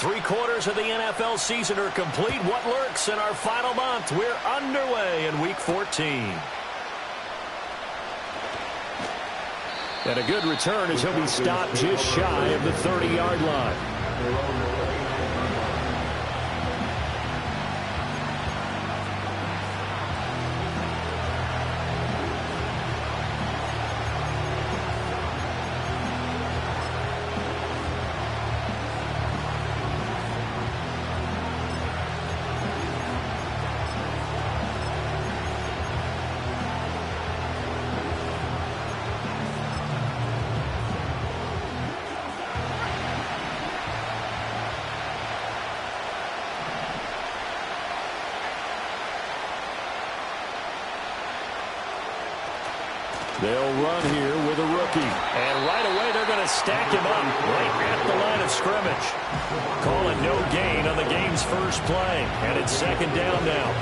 3/4 of the NFL season are complete. What lurks in our final month? We're underway in Week 14. And a good return as he'll be stopped just shy of the 30-yard line. They'll run here with a rookie. And right away, they're going to stack him up right at the line of scrimmage. Call it no gain on the game's first play. And it's second down now.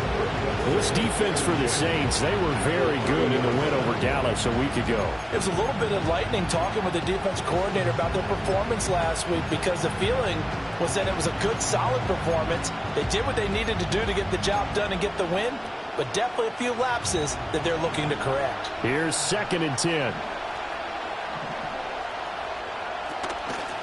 Well, this defense for the Saints, they were very good in the win over Dallas a week ago. It was a little bit enlightening talking with the defense coordinator about their performance last week, because the feeling was that it was a good, solid performance. They did what they needed to do to get the job done and get the win, but definitely a few lapses that they're looking to correct. Here's 2nd and 10.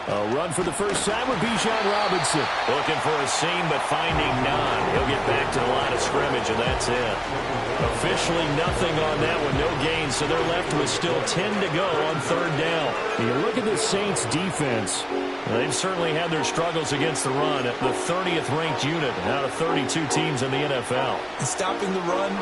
A run for the first time with Bijan Robinson. Looking for a seam, but finding none. He'll get back to the line of scrimmage, and that's it. Officially nothing on that one, no gain, so they're left with still 10 to go on 3rd down. You look at the Saints' defense. They've certainly had their struggles against the run. The 30th ranked unit out of 32 teams in the NFL. And stopping the run,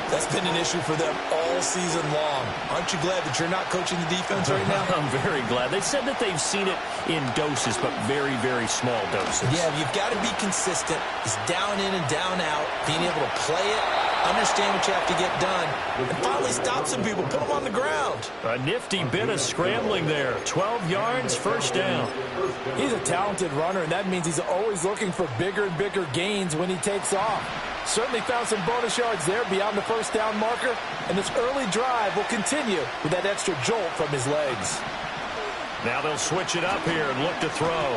that's been an issue for them all season long. Aren't you glad that you're not coaching the defense right now? I'm very glad. They said that they've seen it in doses, but very, very small doses. Yeah, you've got to be consistent. It's down in and down out, being able to play it, understand what you have to get done, and finally stop some people, put them on the ground. A nifty bit of scrambling there. 12 yards, first down. He's a talented runner, and that means he's always looking for bigger and bigger gains when he takes off. Certainly found some bonus yards there beyond the first down marker, and this early drive will continue with that extra jolt from his legs. Now they'll switch it up here and look to throw.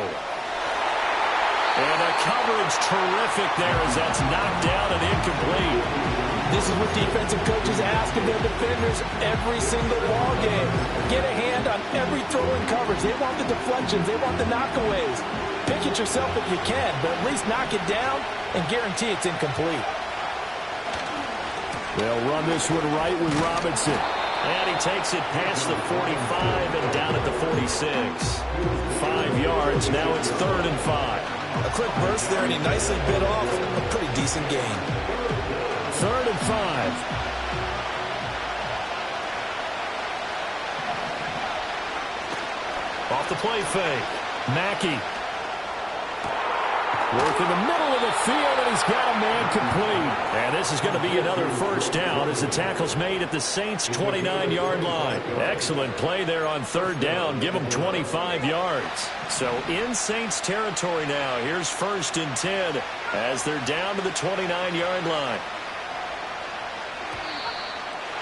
And the coverage terrific there as that's knocked down and incomplete. This is what defensive coaches ask of their defenders every single ball game. Get a hand on every throw in coverage. They want the deflections. They want the knockaways. Pick it yourself if you can, but at least knock it down and guarantee it's incomplete. They'll run this one right with Robinson. And he takes it past the 45 and down at the 46. 5 yards. Now it's 3rd and 5. A quick burst there, and he nicely bit off a pretty decent gain. 3rd and 5. Off the play fake. Mackey. Work in the middle of the field, and he's got a man complete. And this is going to be another first down as the tackle's made at the Saints' 29-yard line. Excellent play there on 3rd down. Give them 25 yards. So in Saints territory now. Here's 1st and 10 as they're down to the 29-yard line.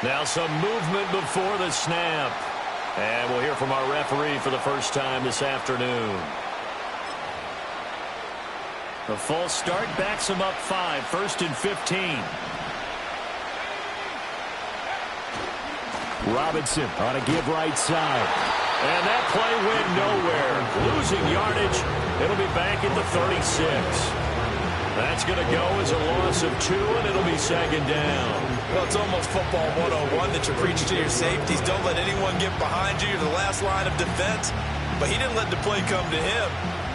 Now some movement before the snap. And we'll hear from our referee for the first time this afternoon. The false start backs him up 5. 1st and 15. Robinson on a give right side. And that play went nowhere. Losing yardage. It'll be back at the 36. That's going to go as a loss of 2, and it'll be 2nd down. Well, it's almost football 101 that you preach to your safeties. Don't let anyone get behind you. You're the last line of defense. But he didn't let the play come to him.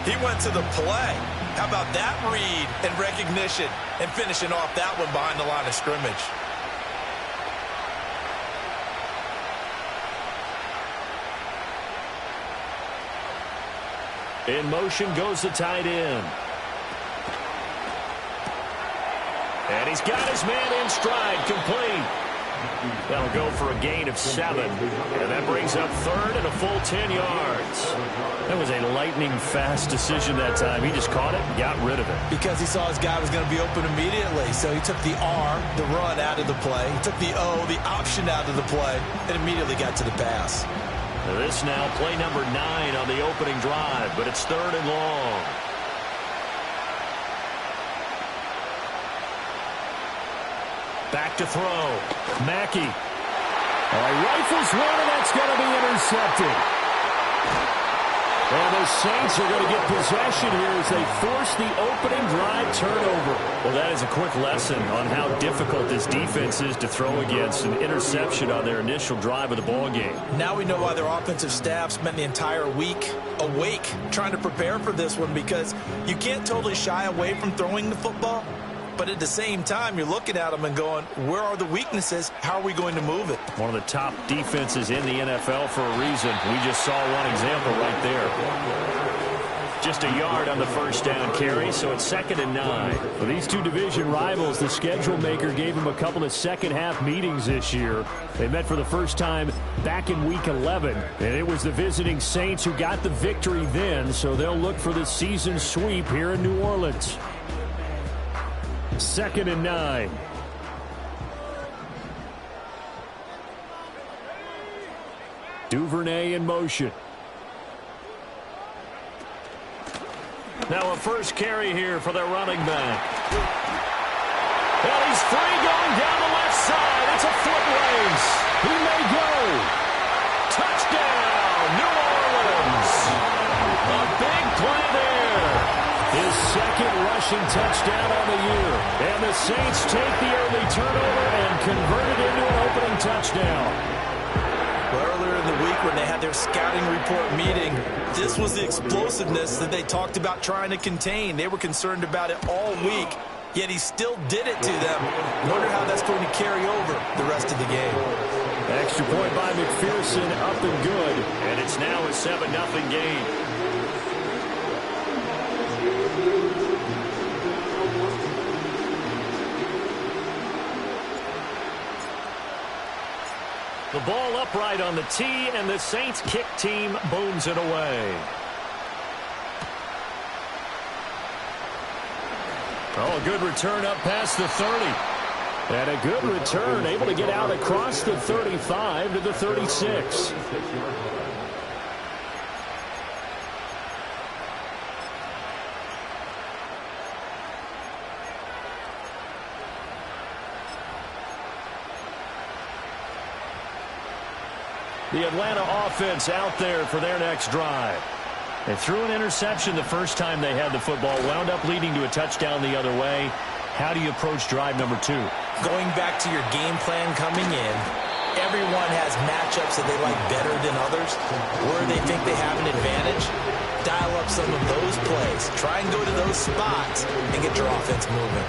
He went to the play. How about that read and recognition and finishing off that one behind the line of scrimmage? In motion goes the tight end. And he's got his man in stride, complete. That'll go for a gain of 7. And that brings up 3rd and a full 10 yards. That was a lightning-fast decision that time. He just caught it and got rid of it. Because he saw his guy was going to be open immediately. So he took the R, the run, out of the play. He took the O, the option, out of the play, and immediately got to the pass. This now play number 9 on the opening drive, but it's 3rd and long. Back to throw. Mackey. Rifles one, and that's going to be intercepted. And the Saints are going to get possession here as they force the opening drive turnover. Well, that is a quick lesson on how difficult this defense is to throw against. An interception on their initial drive of the ball game. Now we know why their offensive staff spent the entire week awake trying to prepare for this one, because you can't totally shy away from throwing the football. But at the same time, you're looking at them and going, where are the weaknesses? How are we going to move it? One of the top defenses in the NFL for a reason. We just saw one example right there. Just a yard on the first down carry, so it's 2nd and 9. For these two division rivals, the schedule maker gave them a couple of second-half meetings this year. They met for the first time back in Week 11, and it was the visiting Saints who got the victory then, so they'll look for the season sweep here in New Orleans. 2nd and 9. Duvernay in motion. Now a first carry here for their running back. Well, he's free going down the left side. It's a foot race. He may go. Touchdown, New Orleans. A big play there. His second rushing touchdown on the year. And the Saints take the early turnover and convert it into an opening touchdown. Well, earlier in the week when they had their scouting report meeting, this was the explosiveness that they talked about trying to contain. They were concerned about it all week, yet he still did it to them. Wonder how that's going to carry over the rest of the game. Extra point by McPherson, up and good. And it's now a 7-0 game. The ball upright on the tee, and the Saints kick team booms it away. Oh, a good return up past the 30. And a good return, able to get out across the 35 to the 36. The Atlanta offense out there for their next drive. They threw an interception the first time they had the football, wound up leading to a touchdown the other way. How do you approach drive number 2? Going back to your game plan coming in, everyone has matchups that they like better than others, where they think they have an advantage. Dial up some of those plays. Try and go to those spots and get your offense moving.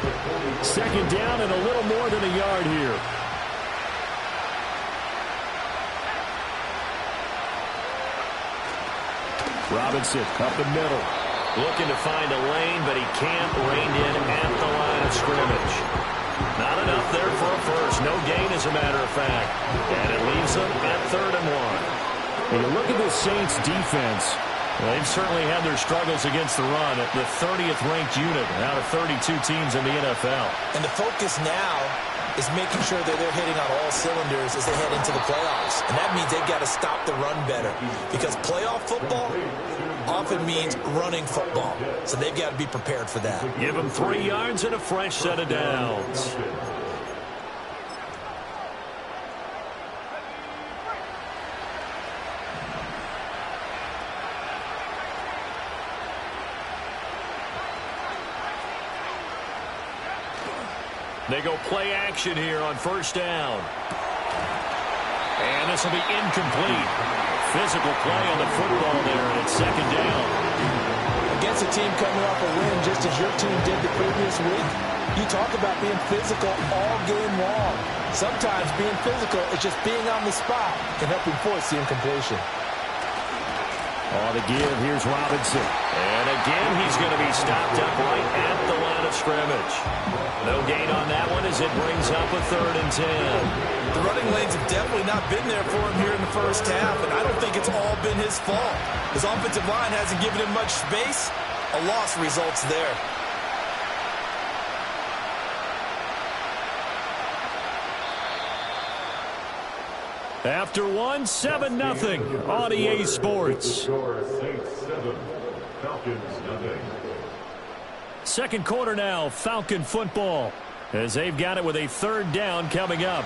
2nd down and a little more than a yard here. Robinson up the middle. Looking to find a lane, but he can't. Reined in at the line of scrimmage. Not enough there for a first. No gain, as a matter of fact. And it leaves them at 3rd and 1. When you look at the Saints defense, they've certainly had their struggles against the run. The 30th ranked unit out of 32 teams in the NFL. And the focus now is making sure that they're hitting on all cylinders as they head into the playoffs. And that means they've got to stop the run better, because playoff football often means running football. So they've got to be prepared for that. Give them 3 yards and a fresh set of downs. They go play action here on first down. And this will be incomplete. Physical play on the football there, and it's 2nd down. Against a team coming off a win, just as your team did the previous week, you talk about being physical all game long. Sometimes being physical is just being on the spot and helping force the incompletion. On the give, here's Robinson. And again, he's going to be stopped up right at the line of scrimmage. No gain on that one as it brings up a 3rd and 10. The running lanes have definitely not been there for him here in the first half, and I don't think it's all been his fault. His offensive line hasn't given him much space. A loss results there. After 7-0 on EA Sports. Second quarter now, Falcon football. as they've got it with a third down coming up.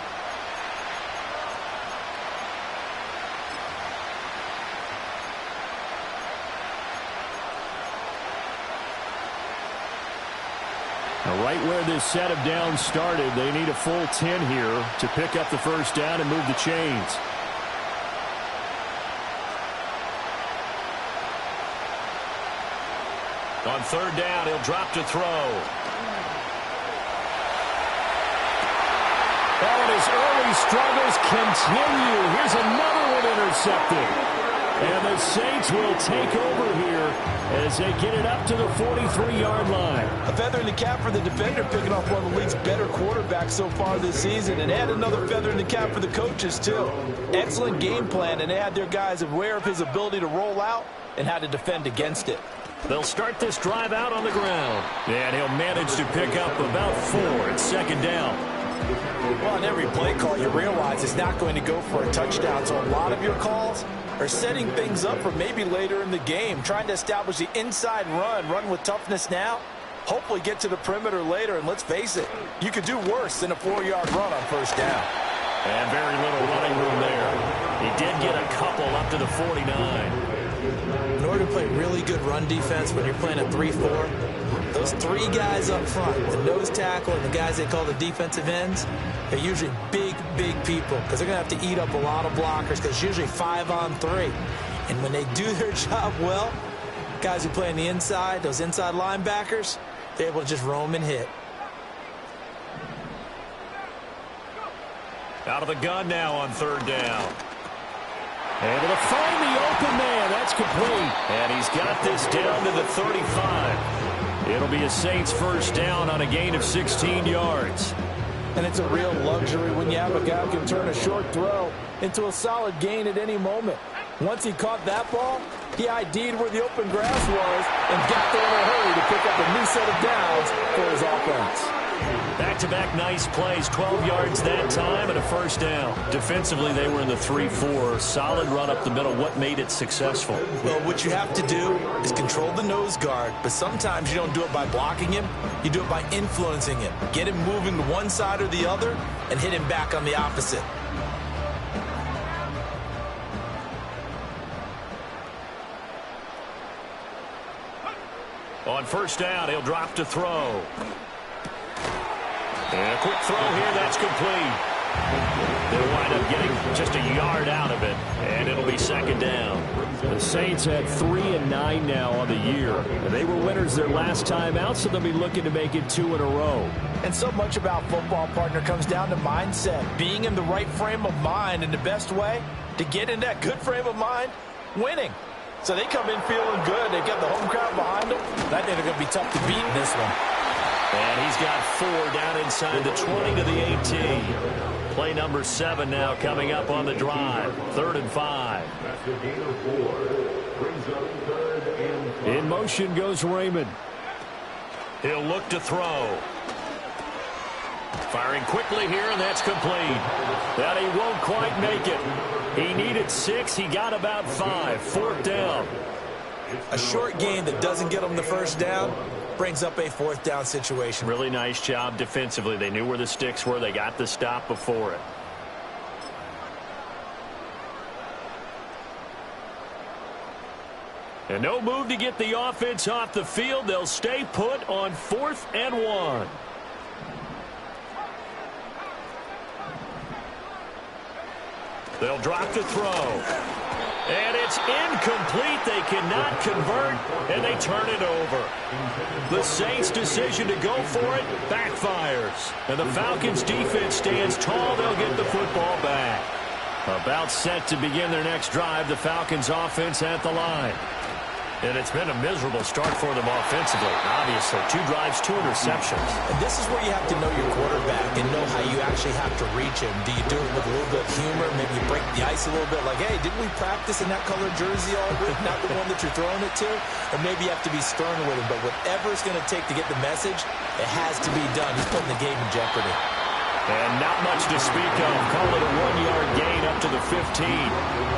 Right where this set of downs started, they need a full 10 here to pick up the first down and move the chains. On third down, he'll drop to throw. And his early struggles continue. Here's another one intercepted. And the Saints will take over here as they get it up to the 43-yard line. A feather in the cap for the defender, picking off one of the league's better quarterbacks so far this season. And add another feather in the cap for the coaches, too. Excellent game plan, and they had their guys aware of his ability to roll out and how to defend against it. They'll start this drive out on the ground. And he'll manage to pick up about 4 at second down. Well, on every play call, you realize it's not going to go for a touchdown. So a lot of your calls are setting things up for maybe later in the game, trying to establish the inside run with toughness now, hopefully get to the perimeter later. And let's face it, you could do worse than a 4-yard run on first down. And very little running room there. He did get a couple up to the 49. In order to play really good run defense when you're playing a 3-4, those 3 guys up front, the nose tackle and the guys they call the defensive ends, they're usually big people because they're going to have to eat up a lot of blockers because it's usually 5-on-3. And when they do their job well, guys who play on the inside, those inside linebackers, they're able to just roam and hit. Out of the gun now on third down. Able to find the open man. That's complete. And he's got this down to the 35. It'll be a Saints first down on a gain of 16 yards. And it's a real luxury when you have a guy who can turn a short throw into a solid gain at any moment. Once he caught that ball, he ID'd where the open grass was and got there in a hurry to pick up a new set of downs for his offense. Back-to-back nice plays, 12 yards that time and a first down. Defensively, they were in the 3-4. Solid run up the middle. What made it successful? Well, what you have to do is control the nose guard, but sometimes you don't do it by blocking him. You do it by influencing him. Get him moving to one side or the other and hit him back on the opposite. On first down, he'll drop to throw. And a quick throw here, that's complete. They'll wind up getting just a yard out of it, and it'll be second down. The Saints had 3-9 now on the year. They were winners their last time out, so they'll be looking to make it 2 in a row. And so much about football, partner, comes down to mindset. Being in the right frame of mind, and the best way to get in that good frame of mind, winning. So they come in feeling good. They've got the home crowd behind them. I think they're going to be tough to beat in this one. And he's got 4 down inside the 20 to the 18. Play number 7 now coming up on the drive. 3rd and 5. In motion goes Raymond. He'll look to throw. Firing quickly here, and that's complete. That he won't quite make it. He needed 6. He got about 5. 4th down. A short gain that doesn't get him the first down brings up a 4th down situation. Really nice job defensively. They knew where the sticks were. They got the stop before it. And no move to get the offense off the field. They'll stay put on 4th and 1. They'll drop to throw. And it's incomplete. They cannot convert, and they turn it over. The Saints' decision to go for it backfires. And the Falcons' defense stands tall. They'll get the football back. About set to begin their next drive, the Falcons' offense at the line. And it's been a miserable start for them offensively. Obviously, 2 drives, 2 interceptions. And this is where you have to know your quarterback and know how you actually have to reach him. Do you do it with a little bit of humor? Maybe you break the ice a little bit like, hey, didn't we practice in that colored jersey all week? Not the one that you're throwing it to? Or maybe you have to be stern with him. But whatever it's going to take to get the message, it has to be done. He's putting the game in jeopardy. And not much to speak of. Call it a 1-yard gain up to the 15.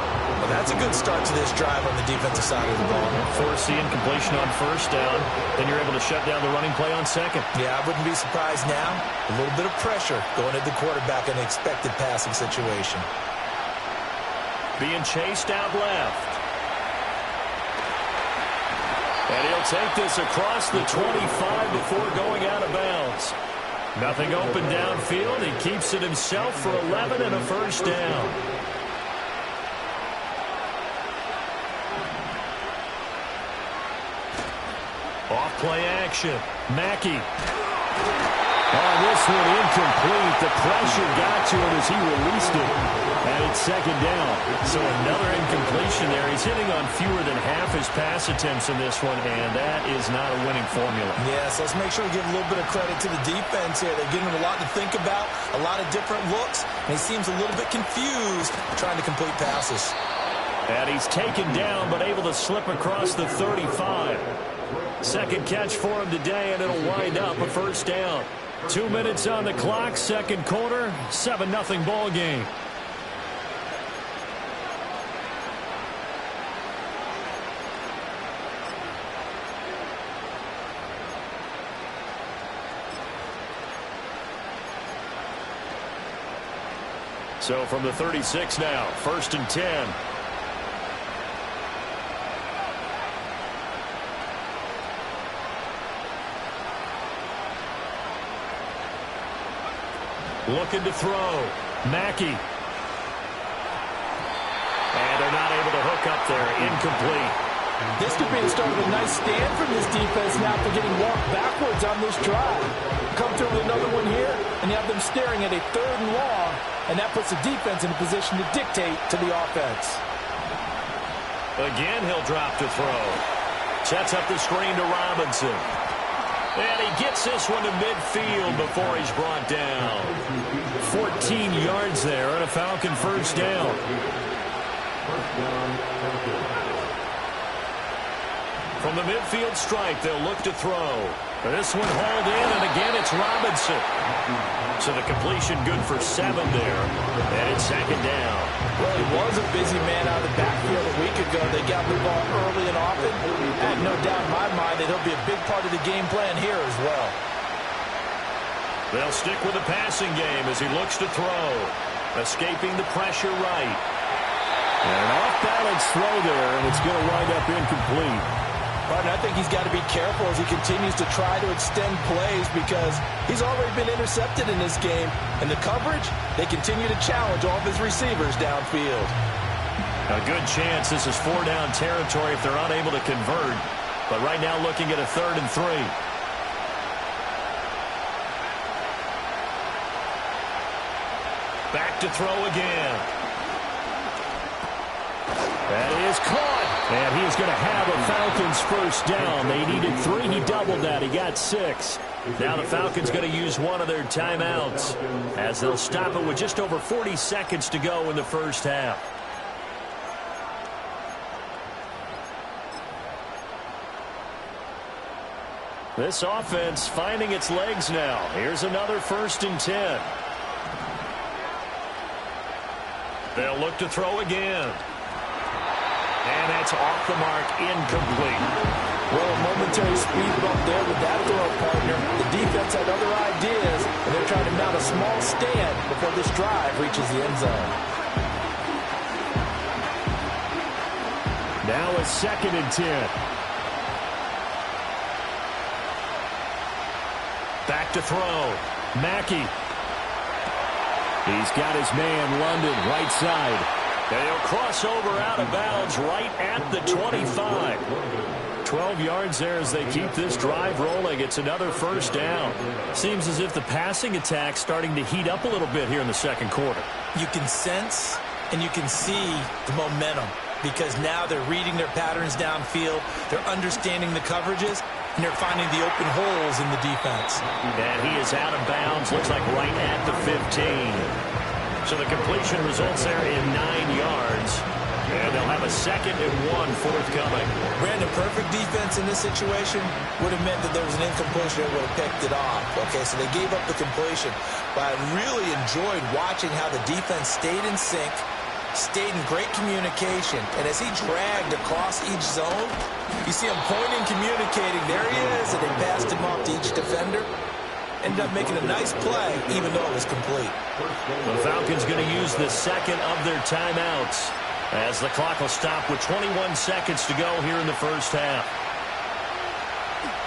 Well, that's a good start to this drive on the defensive side of the ball. Force the incompletion on first down. Then you're able to shut down the running play on second. Yeah, I wouldn't be surprised now. A little bit of pressure going at the quarterback in an expected passing situation. Being chased out left. And he'll take this across the 25 before going out of bounds. Nothing open downfield. He keeps it himself for 11 and a first down. Off play action. Mackey. On this one, incomplete. The pressure got to him as he released it. And it's second down. So another incompletion there. He's hitting on fewer than half his pass attempts in this one, and that is not a winning formula. Yes, let's make sure we give a little bit of credit to the defense here. They're giving him a lot to think about, a lot of different looks, and he seems a little bit confused trying to complete passes. And he's taken down, but able to slip across the 35. Second catch for him today, and it'll wind up a first down. 2 minutes on the clock, second quarter, 7-0 ball game. So from the 36 now, 1st and 10. Looking to throw. Mackey. And they're not able to hook up there. Incomplete. This could be the start of a nice stand from this defense now after getting walked backwards on this drive. Come through with another one here, and you have them staring at a 3rd and long, and that puts the defense in a position to dictate to the offense. Again, he'll drop to throw. Sets up the screen to Robinson. And he gets this one to midfield before he's brought down. 14 yards there and a Falcon first down. From the midfield stripe, they'll look to throw. This one hauled in, and again it's Robinson. So the completion good for 7 there. And it's second down. Well, he was a busy man out of the backfield a week ago. They got the ball early and often. I have no doubt in my mind that he'll be a big part of the game plan here as well. They'll stick with the passing game as he looks to throw. Escaping the pressure right. And an off-balance throw there, and it's going to wind up incomplete. Partner, I think he's got to be careful as he continues to try to extend plays because he's already been intercepted in this game. And the coverage, they continue to challenge all of his receivers downfield. A good chance this is 4-down territory if they're unable to convert. But right now looking at a 3rd and 3. Back to throw again. That is caught. And he's going to have a Falcons first down. They needed 3. He doubled that. He got 6. Now the Falcons going to use one of their timeouts as they'll stop it with just over 40 seconds to go in the first half. This offense finding its legs now. Here's another 1st and 10. They'll look to throw again. And that's off the mark, incomplete. Well, a momentary speed bump there with that throw, partner. The defense had other ideas, and they're trying to mount a small stand before this drive reaches the end zone. Now a 2nd and 10. Back to throw. Mackey. He's got his man, London, right side. They'll cross over out of bounds right at the 25. 12 yards there as they keep this drive rolling. It's another first down. Seems as if the passing attack's starting to heat up a little bit here in the second quarter. You can sense and you can see the momentum because now they're reading their patterns downfield. They're understanding the coverages, and they're finding the open holes in the defense. And he is out of bounds, looks like right at the 15. So the completion results there in 9 yards. And they'll have a 2nd and 1 forthcoming. Brandon, perfect defense in this situation would have meant that there was an incompletion that would have picked it off. Okay, so they gave up the completion. But I really enjoyed watching how the defense stayed in sync, stayed in great communication. And as he dragged across each zone, you see him pointing, communicating. There he is, and they passed him off to each defender. Ended up making a nice play, even though it was complete. The Falcons going to use the second of their timeouts as the clock will stop with 21 seconds to go here in the first half.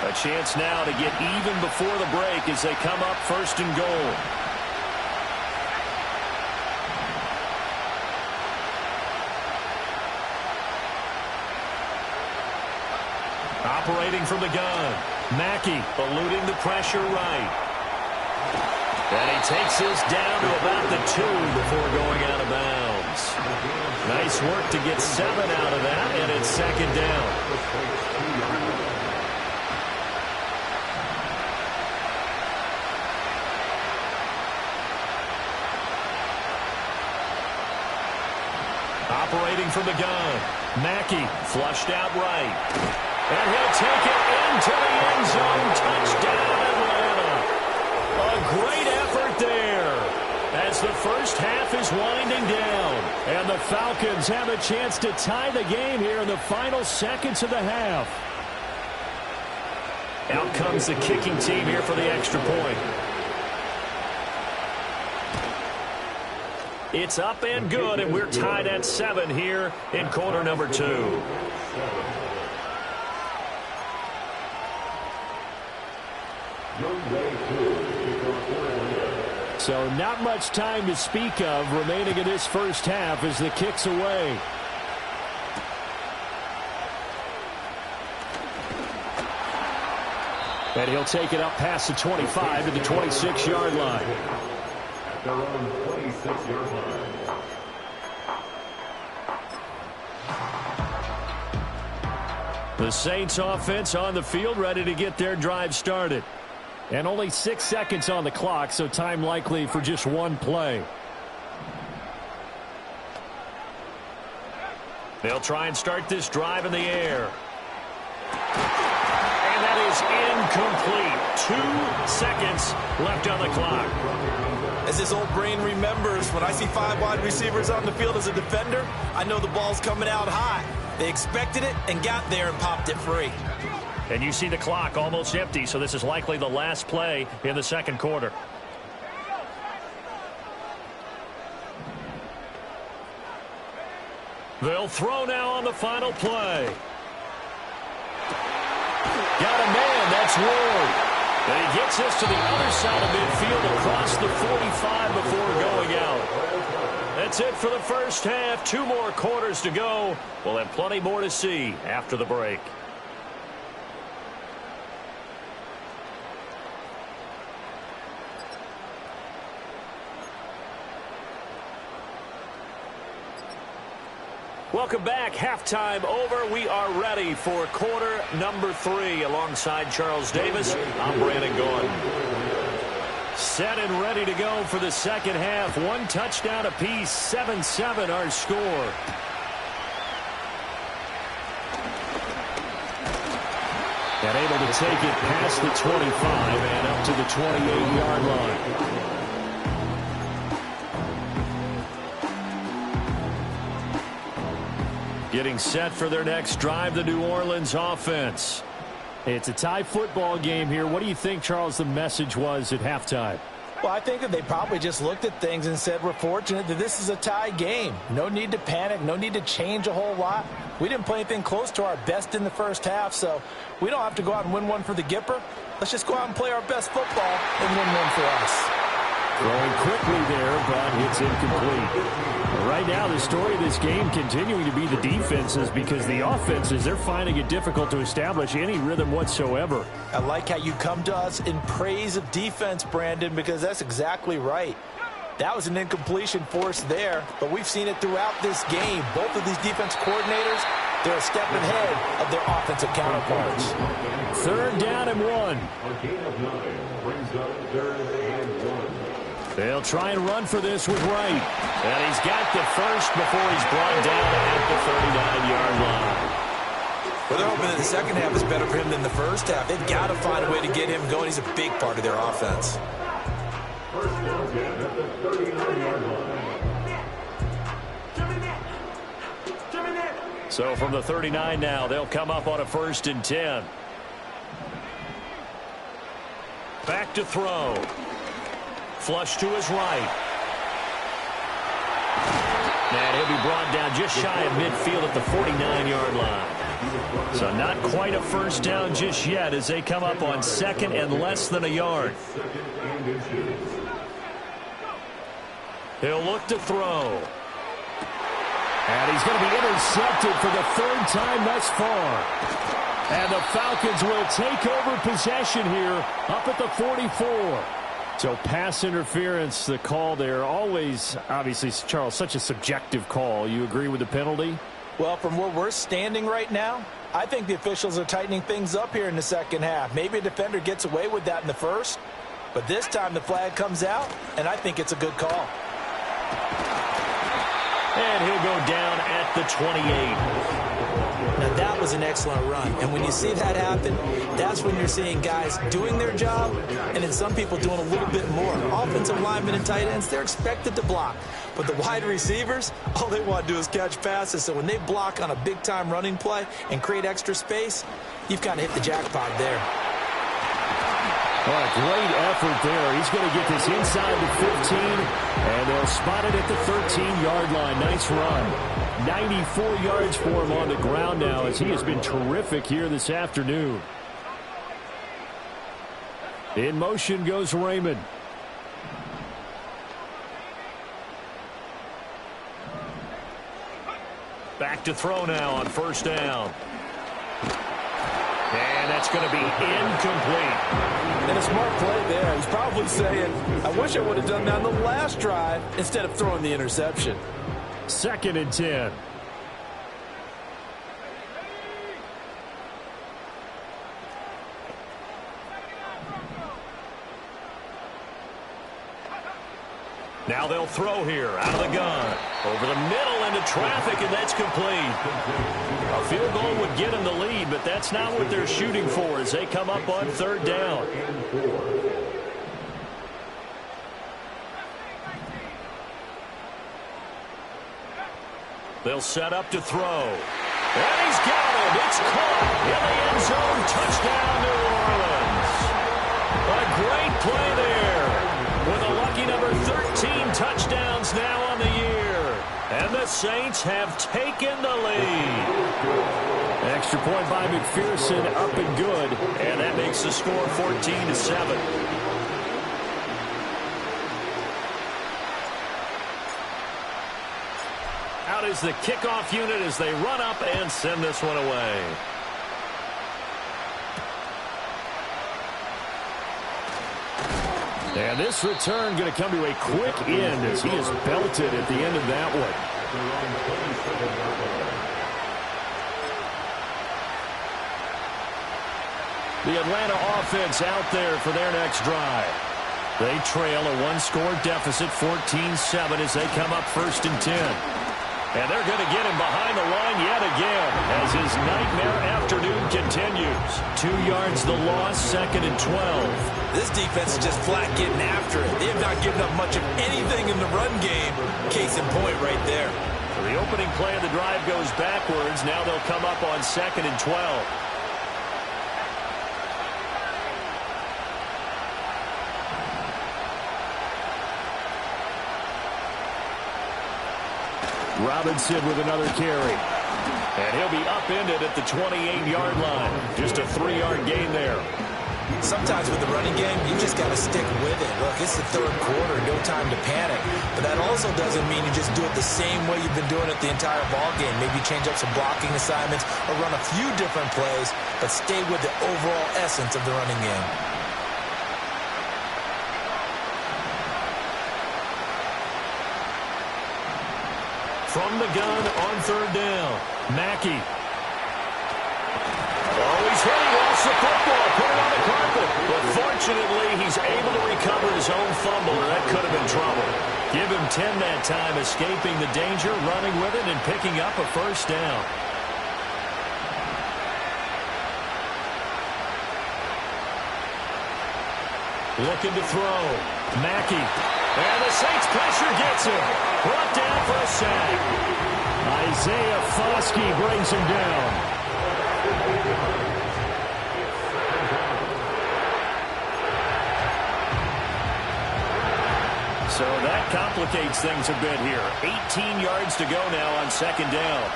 A chance now to get even before the break as they come up first and goal. Operating from the gun, Mackey eluding the pressure right. And he takes this down to about the 2 before going out of bounds. Nice work to get 7 out of that, and it's second down. Operating from the gun, Mackey flushed out right. And he'll take it into the end zone. Touchdown, Atlanta. A great effort there as the first half is winding down. And the Falcons have a chance to tie the game here in the final seconds of the half. Out comes the kicking team here for the extra point. It's up and good, and we're tied at 7 here in quarter number 2. So not much time to speak of remaining in this first half as the kick's away. And he'll take it up past the 25 to the 26-yard line. Their own 26-yard line. The Saints offense on the field ready to get their drive started. And only 6 seconds on the clock, so time likely for just one play. They'll try and start this drive in the air. And that is incomplete. 2 seconds left on the clock. As his old brain remembers, when I see 5 wide receivers on the field as a defender, I know the ball's coming out high. They expected it and got there and popped it free. And you see the clock almost empty, so this is likely the last play in the second quarter. They'll throw now on the final play. Got a man, that's Ward. And he gets this to the other side of midfield across the 45 before going out. That's it for the first half. 2 more quarters to go. We'll have plenty more to see after the break. Welcome back. Halftime over. We are ready for quarter number 3 alongside Charles Davis. I'm Brandon Gordon. Set and ready to go for the second half. 1 touchdown apiece. 7-7 our score. And able to take it past the 25 and up to the 28-yard line. Getting set for their next drive, the New Orleans offense. It's a tie football game here. What do you think, Charles, the message was at halftime? Well, I think that they probably just looked at things and said, we're fortunate that this is a tie game. No need to panic. No need to change a whole lot. We didn't play anything close to our best in the first half, so we don't have to go out and win one for the Gipper. Let's just go out and play our best football and win one for us. Throwing quickly there, but it's incomplete. Right now, the story of this game continuing to be the defenses, because the offenses, they're finding it difficult to establish any rhythm whatsoever. I like how you come to us in praise of defense, Brandon, because that's exactly right. That was an incompletion forced there, but we've seen it throughout this game. Both of these defense coordinators, they're a step ahead of their offensive counterparts. 3rd down and 1. A gain of 9 brings up 3rd and 1. They'll try and run for this with Wright. And he's got the first before he's brought down at the 39-yard line. Well, they're hoping that the second half is better for him than the first half. They've got to find a way to get him going. He's a big part of their offense. First down at the 39-yard line. So from the 39 now, they'll come up on a 1st and 10. Back to throw. Flush to his right. And he'll be brought down just shy of midfield at the 49-yard line. So not quite a first down just yet as they come up on 2nd and less than a yard. He'll look to throw. And he's going to be intercepted for the 3rd time thus far. And the Falcons will take over possession here up at the 44. So pass interference, the call there, always, obviously, Charles, such a subjective call. You agree with the penalty? Well, from where we're standing right now, I think the officials are tightening things up here in the second half. Maybe a defender gets away with that in the first, but this time the flag comes out, and I think it's a good call. And he'll go down at the 28. Now, that was an excellent run. And when you see that happen, that's when you're seeing guys doing their job and then some people doing a little bit more. Offensive linemen and tight ends, they're expected to block. But the wide receivers, all they want to do is catch passes. So when they block on a big-time running play and create extra space, you've kind of hit the jackpot there. Well, a great effort there. He's going to get this inside the 15, and they'll spot it at the 13-yard line. Nice run. 94 yards for him on the ground now as he has been terrific here this afternoon. In motion goes Raymond. Back to throw now on 1st down. And that's going to be incomplete. And a smart play there. He's probably saying, I wish I would have done that on the last drive instead of throwing the interception. 2nd and 10. Now they'll throw here out of the gun. Over the middle into traffic, and that's complete. A field goal would get them the lead, but that's not what they're shooting for as they come up on 3rd down. They'll set up to throw. And he's got it. It's caught in the end zone. Touchdown, New Orleans. A great play there. With a lucky number 13 touchdowns now on the year. And the Saints have taken the lead. An extra point by McPherson, up and good. And that makes the score 14-7. Out is the kickoff unit as they run up and send this one away. And this return going to come to a quick end as he is belted at the end of that one. The Atlanta offense out there for their next drive. They trail a one-score deficit, 14-7, as they come up 1st and 10. And they're going to get him behind the line yet again as his nightmare afternoon continues. 2 yards the loss, 2nd and 12. This defense is just flat getting after it. They have not given up much of anything in the run game. Case in point right there. So the opening play of the drive goes backwards. Now they'll come up on 2nd and 12. Robinson with another carry. And he'll be upended at the 28-yard line. Just a 3-yard gain there. Sometimes with the running game, you just got to stick with it. Look, it's the 3rd quarter, no time to panic. But that also doesn't mean you just do it the same way you've been doing it the entire ball game. Maybe change up some blocking assignments or run a few different plays, but stay with the overall essence of the running game. From the gun on 3rd down, Mackey. Oh, he's hitting off the football, put it on the carpet. But fortunately, he's able to recover his own fumble, or that could have been trouble. Give him 10 that time, escaping the danger, running with it, and picking up a 1st down. Looking to throw. Mackey. And the Saints pressure gets him. Brought down for a sack. Isaiah Foskey brings him down. So that complicates things a bit here. 18 yards to go now on second down.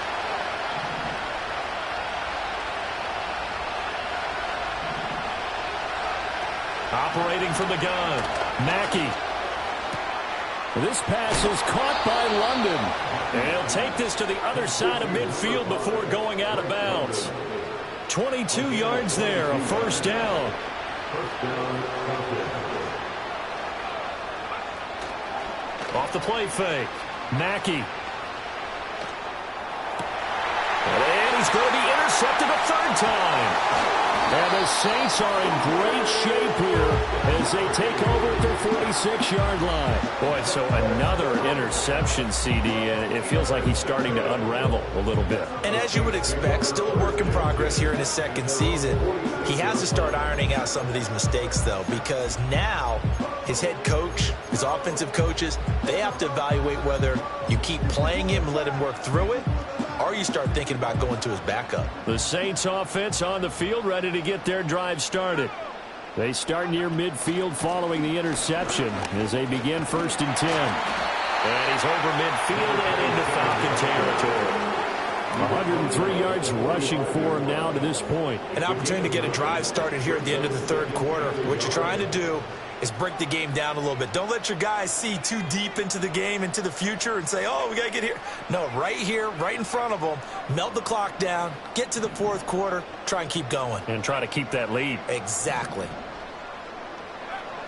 Operating from the gun, Mackey. This pass is caught by London. And he'll take this to the other side of midfield before going out of bounds. 22 yards there, a first down. Off the play fake, Mackey. And he's going to be intercepted a third time. And the Saints are in great shape here as they take over at their 46-yard line. Boy, so another interception, CD, and it feels like he's starting to unravel a little bit. And as you would expect, still a work in progress here in his second season. He has to start ironing out some of these mistakes, though, because now his head coach, his offensive coaches, they have to evaluate whether you keep playing him and let him work through it, or you start thinking about going to his backup. The Saints offense on the field, ready to get their drive started. They start near midfield following the interception as they begin 1st and 10. And he's over midfield and into Falcon territory. 103 yards rushing for him now to this point. An opportunity to get a drive started here at the end of the third quarter. What you're trying to do is break the game down a little bit. Don't let your guys see too deep into the game, into the future, and say, oh, we got to get here. No, right here, right in front of them, melt the clock down, get to the fourth quarter, try and keep going. And try to keep that lead. Exactly.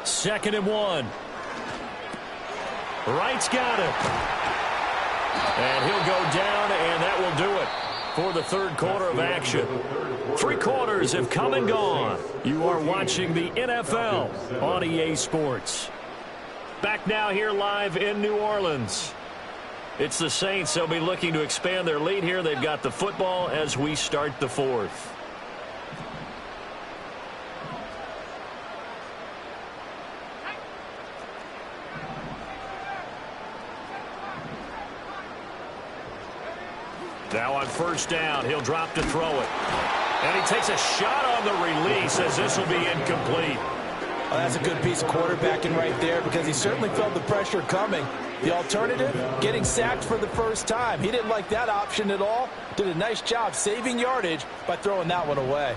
2nd and 1. Wright's got it. And he'll go down, and that will do it for the third quarter of action. 3 quarters have come and gone. You are watching the NFL on EA Sports. Back now here live in New Orleans. It's the Saints. They'll be looking to expand their lead here. They've got the football as we start the fourth. Now on 1st down, he'll drop to throw it. And he takes a shot on the release as this will be incomplete. Oh, that's a good piece of quarterbacking right there because he certainly felt the pressure coming. The alternative, getting sacked for the first time. He didn't like that option at all. Did a nice job saving yardage by throwing that one away.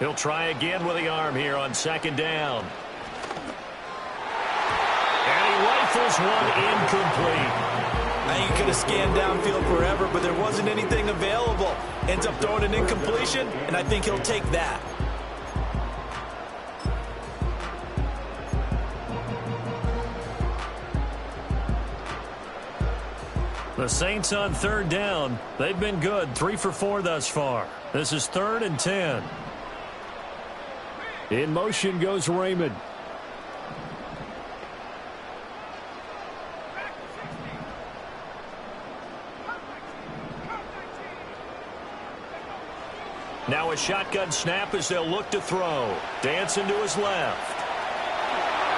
He'll try again with the arm here on 2nd down. And he rifles one incomplete. I think he could have scanned downfield forever, but there wasn't anything available. Ends up throwing an incompletion, and I think he'll take that. The Saints on 3rd down. They've been good, 3 for 4 thus far. This is 3rd and 10. In motion goes Raymond. Now a shotgun snap as they'll look to throw. Dancing to his left.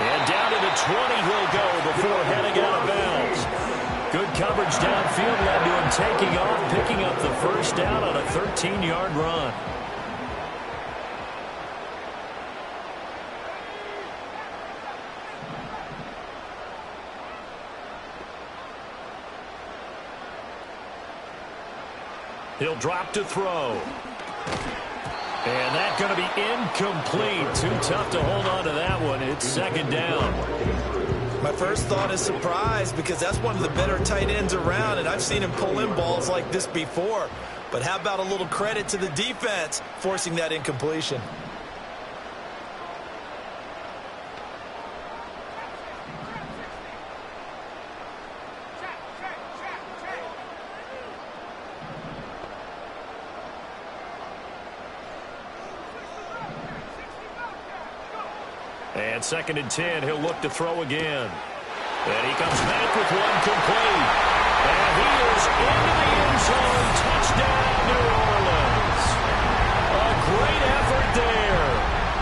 And down to the 20 he'll go before heading out of bounds. Good coverage downfield led to him taking off, picking up the 1st down on a 13-yard run. He'll drop to throw. And that's going to be incomplete. Too tough to hold on to that one. It's 2nd down. My first thought is surprise because that's one of the better tight ends around, and I've seen him pull in balls like this before. But how about a little credit to the defense forcing that incompletion? And 2nd and 10, he'll look to throw again. And he comes back with one complete. And he is into the end zone. Touchdown, New Orleans. A great effort there.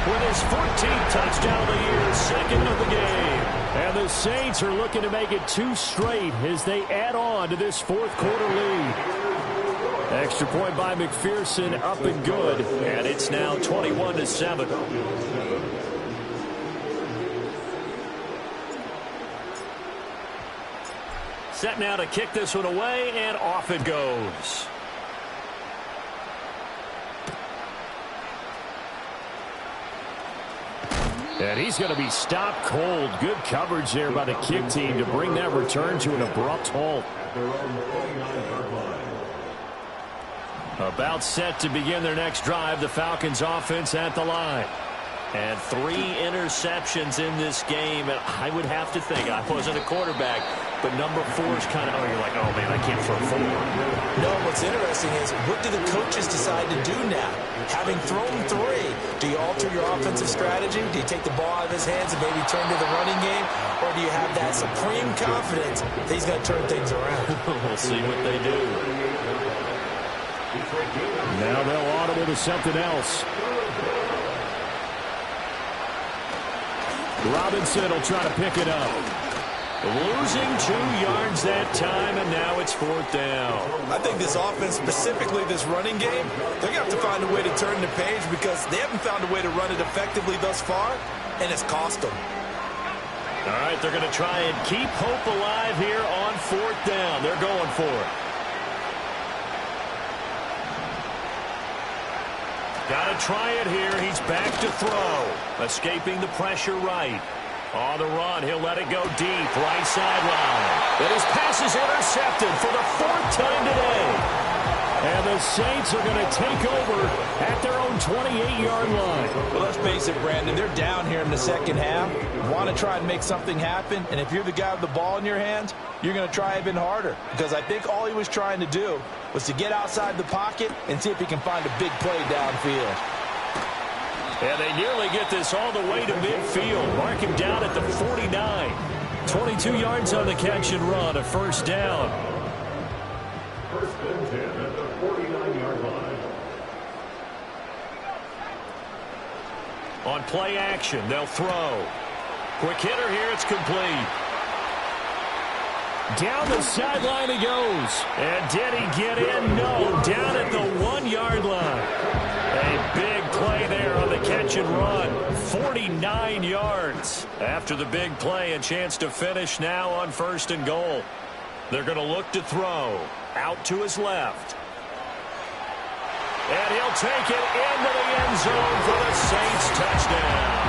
with his 14th touchdown of the year, second of the game. And the Saints are looking to make it 2 straight as they add on to this fourth quarter lead. Extra point by McPherson, up and good, and it's now 21-7. Set now to kick this one away, and off it goes. And he's going to be stopped cold. Good coverage there by the kick team to bring that return to an abrupt halt. About set to begin their next drive. The Falcons offense at the line. And 3 interceptions in this game. And I would have to think, I wasn't a quarterback, but number 4 is kind of, you're like, oh, man, I can't throw 4. No, what's interesting is, what do the coaches decide to do now? Having thrown 3, do you alter your offensive strategy? Do you take the ball out of his hands and maybe turn to the running game? Or do you have that supreme confidence that he's going to turn things around? We'll see what they do. Now they'll audible to something else. Robinson will try to pick it up. Losing 2 yards that time, and now it's 4th down. I think this offense, specifically this running game, they're going to have to find a way to turn the page because they haven't found a way to run it effectively thus far, and it's cost them. All right, they're going to try and keep hope alive here on 4th down. They're going for it. Got to try it here. He's back to throw. Escaping the pressure right. On the run, he'll let it go deep. Right sideline. And his pass is intercepted for the 4th time today. And the Saints are going to take over at their own 28-yard line. Well, let's face it, Brandon. They're down here in the second half. Want to try and make something happen. And if you're the guy with the ball in your hands, you're going to try even harder. Because I think all he was trying to do was to get outside the pocket and see if he can find a big play downfield. And they nearly get this all the way to midfield. Mark him down at the 49. 22 yards on the catch and run, a 1st down. 1st and 10 at the 49-yard line. On play action, they'll throw. Quick hitter here, it's complete. Down the sideline he goes. And did he get in? No, down at the 1-yard line. A big play there on the catch and run. 49 yards. After the big play, a chance to finish now on 1st and goal. They're going to look to throw. Out to his left. And he'll take it into the end zone for the Saints touchdown.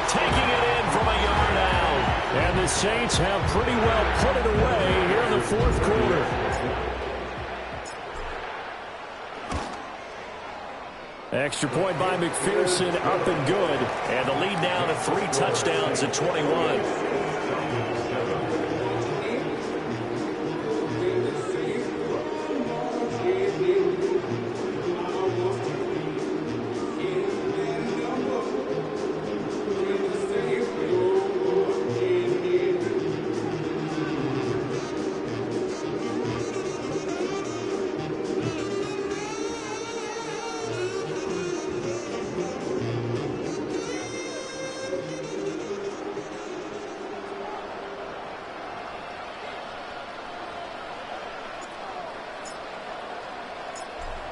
Taking it in from a yard out. And the Saints have pretty well put it away here in the 4th quarter. Extra point by McPherson, up and good. And the lead now to 3 touchdowns at 21.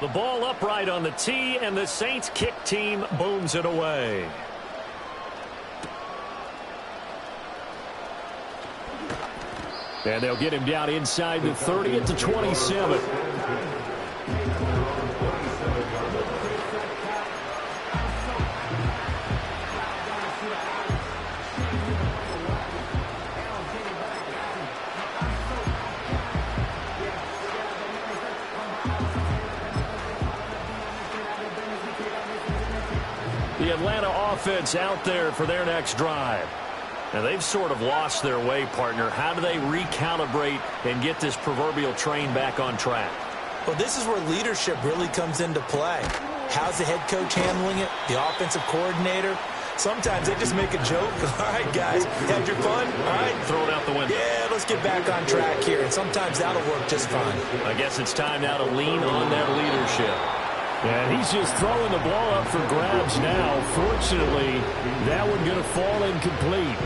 The ball upright on the tee, and the Saints kick team booms it away. And they'll get him down inside the 30 at the 27. The Atlanta offense out there for their next drive. Now, they've sort of lost their way, partner. How do they recalibrate and get this proverbial train back on track? Well, this is where leadership really comes into play. How's the head coach handling it? The offensive coordinator? Sometimes they just make a joke. All right, guys, had your fun? All right. Throw it out the window. Yeah, let's get back on track here. And sometimes that'll work just fine. I guess it's time now to lean on that leadership. And he's just throwing the ball up for grabs now. Fortunately, that one going to fall incomplete.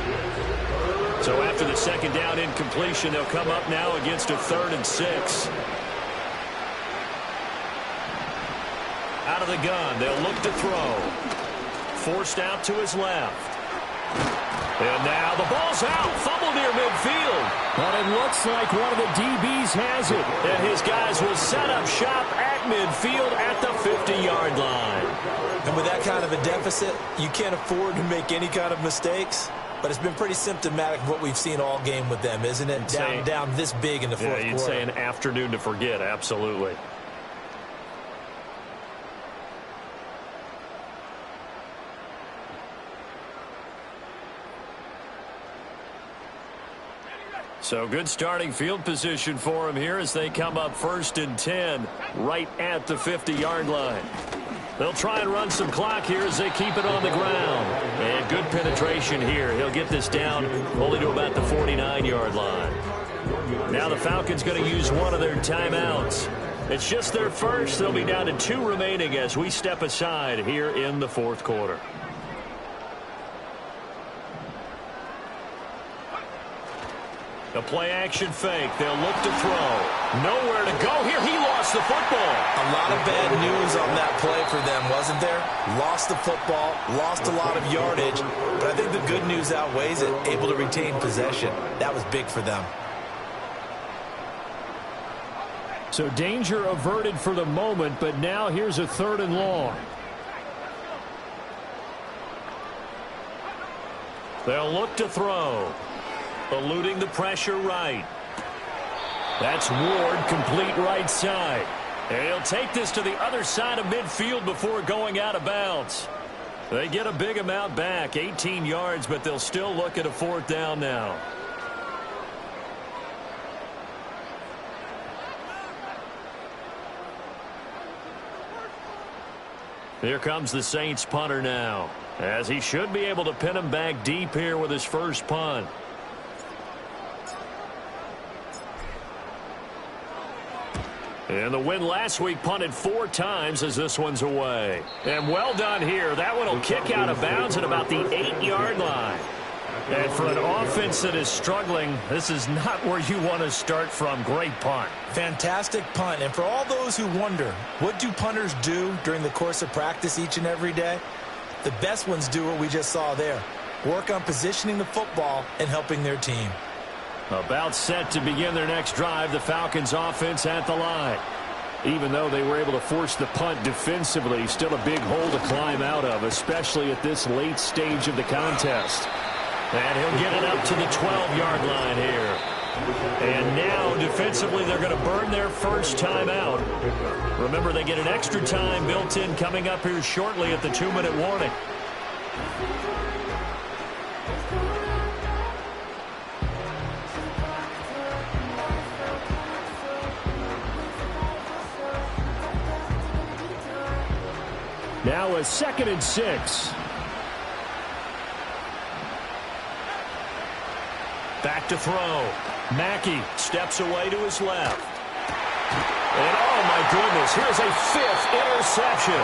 So after the second down incompletion, they'll come up now against a 3rd and 6. Out of the gun, they'll look to throw. Forced out to his left. And now the ball's out. Fumble near midfield. But it looks like one of the DBs has it. And his guys will set up shop at midfield at the 50-yard line. And with that kind of a deficit, you can't afford to make any kind of mistakes. But it's been pretty symptomatic of what we've seen all game with them, isn't it? Down this big in the fourth quarter. You'd say an afternoon to forget, absolutely. So good starting field position for him here as they come up 1st and 10 right at the 50-yard line. They'll try and run some clock here as they keep it on the ground. And good penetration here. He'll get this down only to about the 49-yard line. Now the Falcons going to use one of their timeouts. It's just their first. They'll be down to 2 remaining as we step aside here in the fourth quarter. A play-action fake. They'll look to throw. Nowhere to go here. He lost the football. A lot of bad news on that play for them, wasn't there? Lost the football, lost a lot of yardage, but I think the good news outweighs it. Able to retain possession. That was big for them. So danger averted for the moment, but now here's a 3rd and long. They'll look to throw. Eluding the pressure right. That's Ward, complete right side. And he'll take this to the other side of midfield before going out of bounds. They get a big amount back, 18 yards, but they'll still look at a 4th down now. Here comes the Saints punter now, as he should be able to pin him back deep here with his first punt. And the win last week punted 4 times as this one's away. And well done here. That one will kick out of bounds at about the 8-yard line. And for an offense that is struggling, this is not where you want to start from. Great punt. Fantastic punt. And for all those who wonder, what do punters do during the course of practice each and every day? The best ones do what we just saw there. Work on positioning the football and helping their team. About set to begin their next drive, the Falcons offense at the line. Even though they were able to force the punt defensively, still a big hole to climb out of, especially at this late stage of the contest. And he'll get it up to the 12-yard line here. And now, defensively, they're going to burn their first timeout. Remember, they get an extra time built in coming up here shortly at the 2-minute warning. Now a 2nd and 6. Back to throw. Mackey steps away to his left. And oh my goodness, here's a 5th interception.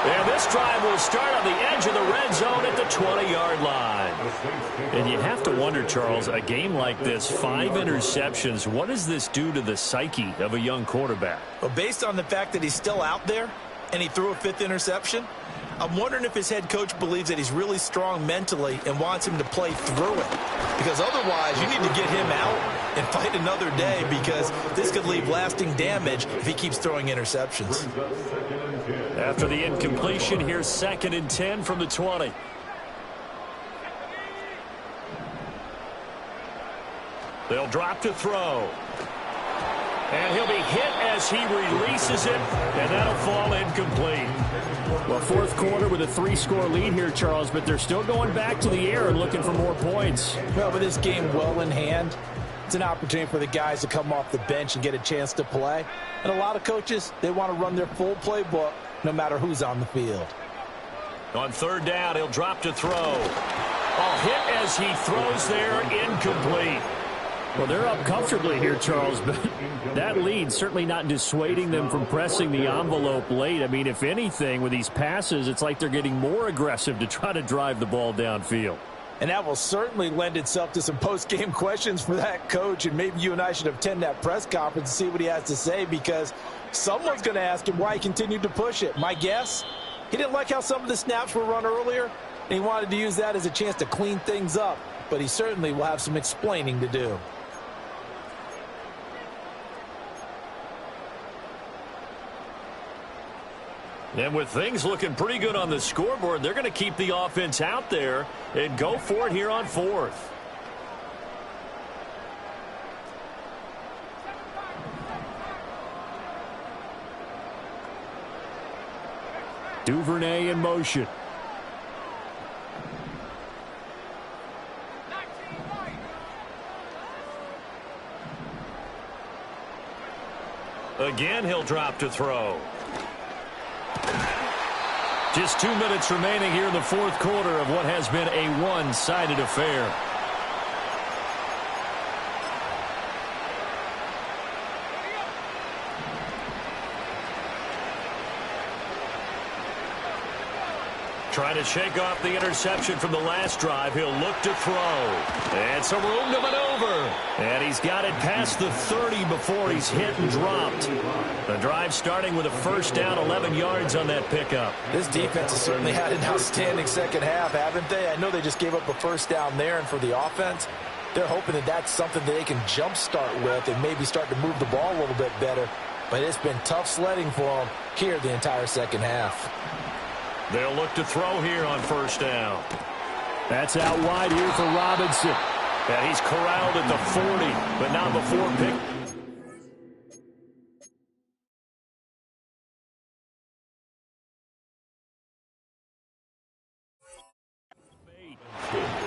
And this drive will start on the edge of the red zone at the 20-yard line. And you have to wonder, Charles, a game like this, 5 interceptions, what does this do to the psyche of a young quarterback? Well, based on the fact that he's still out there, and he threw a 5th interception, I'm wondering if his head coach believes that he's really strong mentally and wants him to play through it. Because otherwise, you need to get him out and fight another day, because this could leave lasting damage if he keeps throwing interceptions. After the incompletion, here's 2nd and 10 from the 20. They'll drop to throw. And he'll be hit as he releases it, and that'll fall incomplete. Well, fourth quarter with a 3-score lead here, Charles, but they're still going back to the air and looking for more points. Well, with this game well in hand, it's an opportunity for the guys to come off the bench and get a chance to play. And a lot of coaches, they want to run their full playbook no matter who's on the field. On 3rd down, he'll drop to throw. Hit as he throws there, incomplete. Well, they're up comfortably here, Charles, but that lead certainly not dissuading them from pressing the envelope late. I mean, if anything, with these passes, it's like they're getting more aggressive to try to drive the ball downfield. And that will certainly lend itself to some post-game questions for that coach, and maybe you and I should attend that press conference and see what he has to say, because someone's going to ask him why he continued to push it. My guess, he didn't like how some of the snaps were run earlier, and he wanted to use that as a chance to clean things up, but he certainly will have some explaining to do. And with things looking pretty good on the scoreboard, they're going to keep the offense out there and go for it here on fourth. Duvernay in motion. Again, he'll drop to throw. Just 2 minutes remaining here in the fourth quarter of what has been a one-sided affair. Trying to shake off the interception from the last drive. He'll look to throw. And some room to maneuver. And he's got it past the 30 before he's hit and dropped. The drive starting with a first down, 11 yards on that pickup. This defense has certainly had an outstanding second half, haven't they? I know they just gave up a first down there, and for the offense, they're hoping that that's something that they can jumpstart with and maybe start to move the ball a little bit better. But it's been tough sledding for them here the entire second half. They'll look to throw here on first down. That's out wide here for Robinson. And he's corralled at the 40, but not before pick.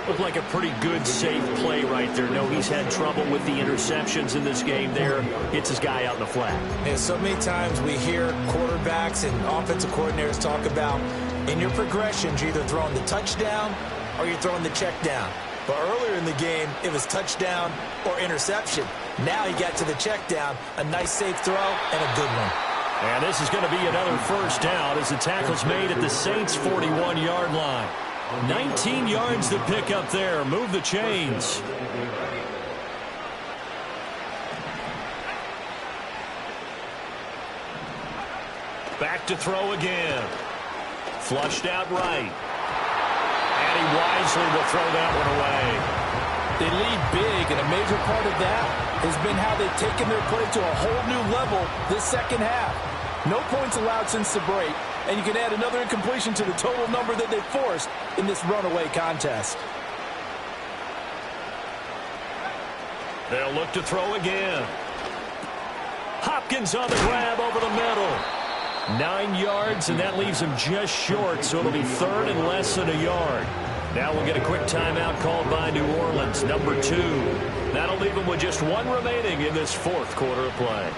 Looked like a pretty good, safe play right there. No, he's had trouble with the interceptions in this game there. Gets his guy out in the flat. And so many times we hear quarterbacks and offensive coordinators talk about in your progressions, you're either throwing the touchdown or you're throwing the check down. But earlier in the game, it was touchdown or interception. Now he got to the check down, a nice safe throw, and a good one. And this is going to be another first down as the tackle's made at the Saints' 41-yard line. 19 yards to pick up there. Move the chains. Back to throw again. Flushed out right. And he wisely will throw that one away. They lead big, and a major part of that has been how they've taken their play to a whole new level this second half. No points allowed since the break, and you can add another incompletion to the total number that they forced in this runaway contest. They'll look to throw again. Hopkins on the grab over the middle. 9 yards, and that leaves him just short, so it'll be third and less than a yard. Now we'll get a quick timeout called by New Orleans, number 2. That'll leave him with just one remaining in this fourth quarter of play.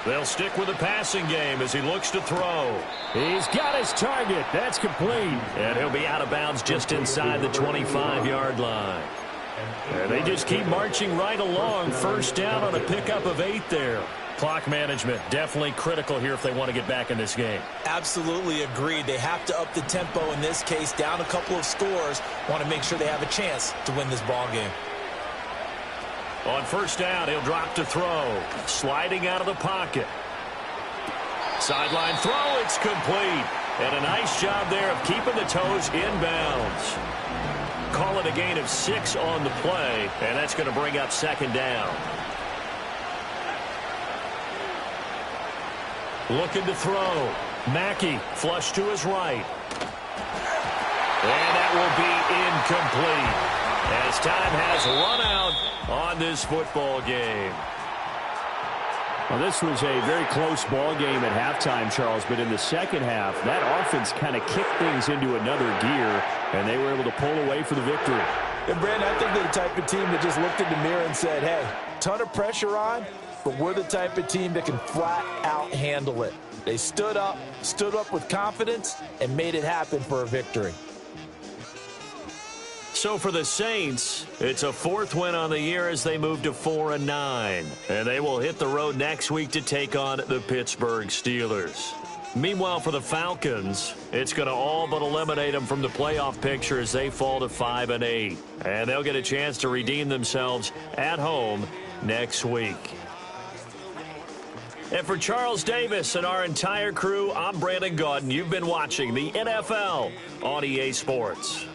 They'll stick with the passing game as he looks to throw. He's got his target. That's complete. And he'll be out of bounds just inside the 25-yard line. And they just keep marching right along. First down on a pickup of 8 there. Clock management definitely critical here if they want to get back in this game. Absolutely agreed. They have to up the tempo in this case, down a couple of scores. Want to make sure they have a chance to win this ball game. On first down, he'll drop to throw. Sliding out of the pocket. Sideline throw, it's complete. And a nice job there of keeping the toes inbounds. Call it a gain of 6 on the play, and that's going to bring up second down. Looking to throw. Mackey flush to his right. And that will be incomplete as time has run out on this football game. Well, this was a very close ball game at halftime, Charles, but in the second half, that offense kind of kicked things into another gear, and they were able to pull away for the victory. And, Brandon, I think they're the type of team that just looked in the mirror and said, hey, ton of pressure on, but we're the type of team that can flat out handle it. They stood up with confidence, and made it happen for a victory. So for the Saints, it's a 4th win on the year as they move to 4-9. And they will hit the road next week to take on the Pittsburgh Steelers. Meanwhile, for the Falcons, it's going to all but eliminate them from the playoff picture as they fall to 5-8. And they'll get a chance to redeem themselves at home next week. And for Charles Davis and our entire crew, I'm Brandon Gaudin. You've been watching the NFL on EA Sports.